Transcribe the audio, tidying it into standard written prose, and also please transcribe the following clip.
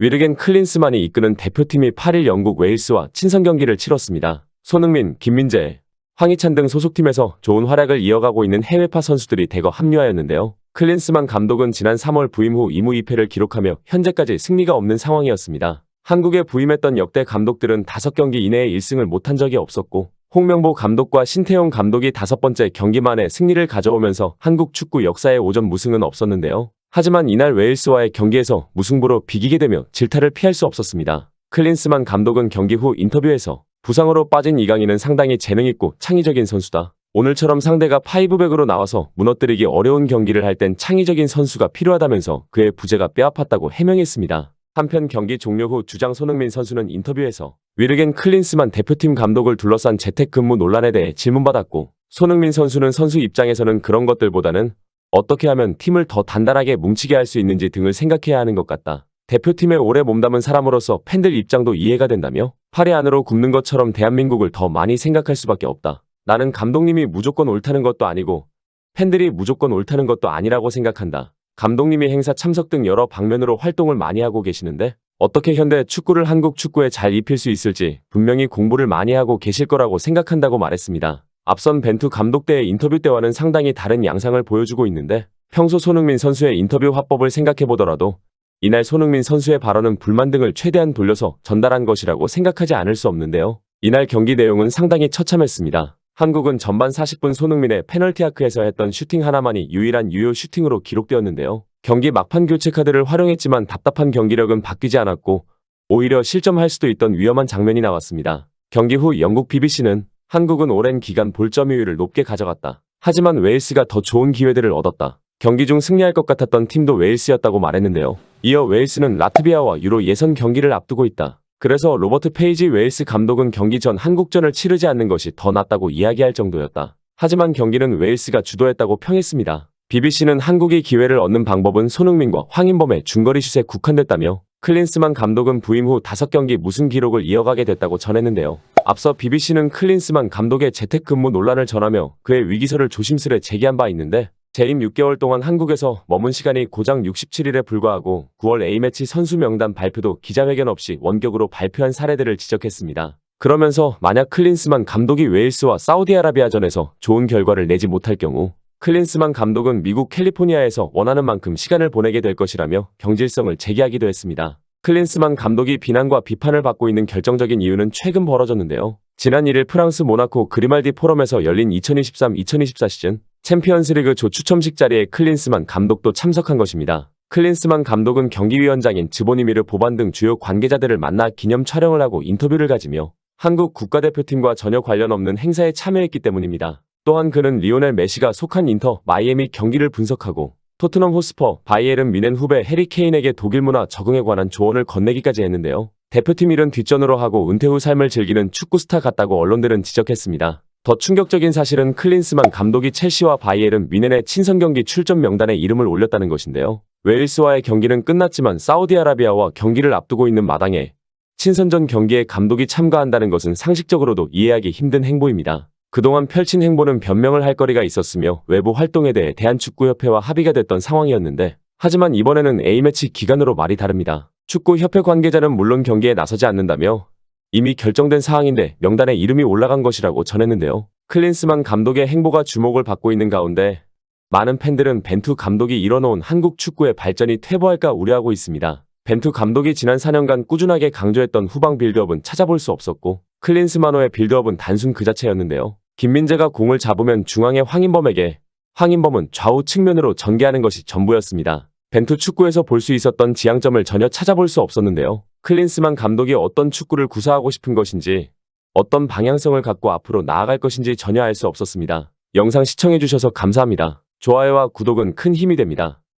위르겐 클린스만이 이끄는 대표팀이 8일 영국 웨일스와 친선 경기를 치렀습니다. 손흥민, 김민재, 황희찬 등 소속팀에서 좋은 활약을 이어가고 있는 해외파 선수들이 대거 합류하였는데요. 클린스만 감독은 지난 3월 부임 후 2무 2패를 기록하며 현재까지 승리가 없는 상황이었습니다. 한국에 부임했던 역대 감독들은 5경기 이내에 1승을 못한 적이 없었고 홍명보 감독과 신태용 감독이 5번째 경기 만에 승리를 가져오면서 한국 축구 역사에 오전 무승은 없었는데요. 하지만 이날 웨일스와의 경기에서 무승부로 비기게 되며 질타를 피할 수 없었습니다. 클린스만 감독은 경기 후 인터뷰에서 부상으로 빠진 이강인은 상당히 재능있고 창의적인 선수다. 오늘처럼 상대가 파이브백으로 나와서 무너뜨리기 어려운 경기를 할 땐 창의적인 선수가 필요하다면서 그의 부재가 뼈아팠다고 해명했습니다. 한편 경기 종료 후 주장 손흥민 선수는 인터뷰에서 위르겐 클린스만 대표팀 감독을 둘러싼 재택근무 논란에 대해 질문받았고 손흥민 선수는 선수 입장에서는 그런 것들보다는 어떻게 하면 팀을 더 단단하게 뭉치게 할 수 있는지 등을 생각해야 하는 것 같다. 대표팀에 오래 몸담은 사람으로서 팬들 입장도 이해가 된다며 팔이 안으로 굽는 것처럼 대한민국을 더 많이 생각할 수밖에 없다. 나는 감독님이 무조건 옳다는 것도 아니고 팬들이 무조건 옳다는 것도 아니라고 생각한다. 감독님이 행사 참석 등 여러 방면으로 활동을 많이 하고 계시는데 어떻게 현대 축구를 한국 축구에 잘 입힐 수 있을지 분명히 공부를 많이 하고 계실 거라고 생각한다고 말했습니다. 앞선 벤투 감독 때의 인터뷰 때와는 상당히 다른 양상을 보여주고 있는데 평소 손흥민 선수의 인터뷰 화법을 생각해보더라도 이날 손흥민 선수의 발언은 불만 등을 최대한 돌려서 전달한 것이라고 생각하지 않을 수 없는데요. 이날 경기 내용은 상당히 처참했습니다. 한국은 전반 40분 손흥민의 페널티 아크에서 했던 슈팅 하나만이 유일한 유효 슈팅으로 기록되었는데요. 경기 막판 교체 카드를 활용했지만 답답한 경기력은 바뀌지 않았고 오히려 실점할 수도 있던 위험한 장면이 나왔습니다. 경기 후 영국 BBC는 한국은 오랜 기간 볼점유율을 높게 가져갔다. 하지만 웨일스가 더 좋은 기회들을 얻었다. 경기 중 승리할 것 같았던 팀도 웨일스였다고 말했는데요. 이어 웨일스는 라트비아와 유로 예선 경기를 앞두고 있다. 그래서 로버트 페이지 웨일스 감독은 경기 전 한국전을 치르지 않는 것이 더 낫다고 이야기할 정도였다. 하지만 경기는 웨일스가 주도했다고 평했습니다. BBC는 한국이 기회를 얻는 방법은 손흥민과 황인범의 중거리 슛에 국한됐다며 클린스만 감독은 부임 후 5경기 무승 기록을 이어가게 됐다고 전했는데요. 앞서 BBC는 클린스만 감독의 재택근무 논란을 전하며 그의 위기설을 조심스레 제기한 바 있는데 재임 6개월 동안 한국에서 머문 시간이 고작 67일에 불과하고 9월 A매치 선수 명단 발표도 기자회견 없이 원격으로 발표한 사례들을 지적했습니다. 그러면서 만약 클린스만 감독이 웨일스와 사우디아라비아전에서 좋은 결과를 내지 못할 경우 클린스만 감독은 미국 캘리포니아에서 원하는 만큼 시간을 보내게 될 것이라며 경질성을 제기하기도 했습니다. 클린스만 감독이 비난과 비판을 받고 있는 결정적인 이유는 최근 벌어졌는데요. 지난 1일 프랑스 모나코 그리말디 포럼에서 열린 2023-2024 시즌 챔피언스리그 조 추첨식 자리에 클린스만 감독도 참석한 것입니다. 클린스만 감독은 경기위원장인 즈보니미르 보반 등 주요 관계자들을 만나 기념 촬영을 하고 인터뷰를 가지며 한국 국가대표팀과 전혀 관련 없는 행사에 참여했기 때문입니다. 또한 그는 리오넬 메시가 속한 인터 마이애미 경기를 분석하고 토트넘 호스퍼 바이에른 뮌헨 후배 해리 케인에게 독일 문화 적응에 관한 조언을 건네기까지 했는데요. 대표팀 일은 뒷전으로 하고 은퇴 후 삶을 즐기는 축구 스타 같다고 언론들은 지적했습니다. 더 충격적인 사실은 클린스만 감독이 첼시와 바이에른 뮌헨의 친선 경기 출전 명단에 이름을 올렸다는 것인데요. 웨일스와의 경기는 끝났지만 사우디아라비아와 경기를 앞두고 있는 마당에 친선전 경기에 감독이 참가한다는 것은 상식적으로도 이해하기 힘든 행보입니다. 그동안 펼친 행보는 변명을 할 거리가 있었으며 외부 활동에 대해 대한축구협회와 합의가 됐던 상황이었는데 하지만 이번에는 A매치 기간으로 말이 다릅니다. 축구협회 관계자는 물론 경기에 나서지 않는다며 이미 결정된 사항인데 명단에 이름이 올라간 것이라고 전했는데요. 클린스만 감독의 행보가 주목을 받고 있는 가운데 많은 팬들은 벤투 감독이 이뤄놓은 한국 축구의 발전이 퇴보할까 우려하고 있습니다. 벤투 감독이 지난 4년간 꾸준하게 강조했던 후방 빌드업은 찾아볼 수 없었고 클린스만호의 빌드업은 단순 그 자체였는데요. 김민재가 공을 잡으면 중앙의 황인범에게 황인범은 좌우 측면으로 전개하는 것이 전부였습니다. 벤투 축구에서 볼 수 있었던 지향점을 전혀 찾아볼 수 없었는데요. 클린스만 감독이 어떤 축구를 구사하고 싶은 것인지 어떤 방향성을 갖고 앞으로 나아갈 것인지 전혀 알 수 없었습니다. 영상 시청해주셔서 감사합니다. 좋아요와 구독은 큰 힘이 됩니다.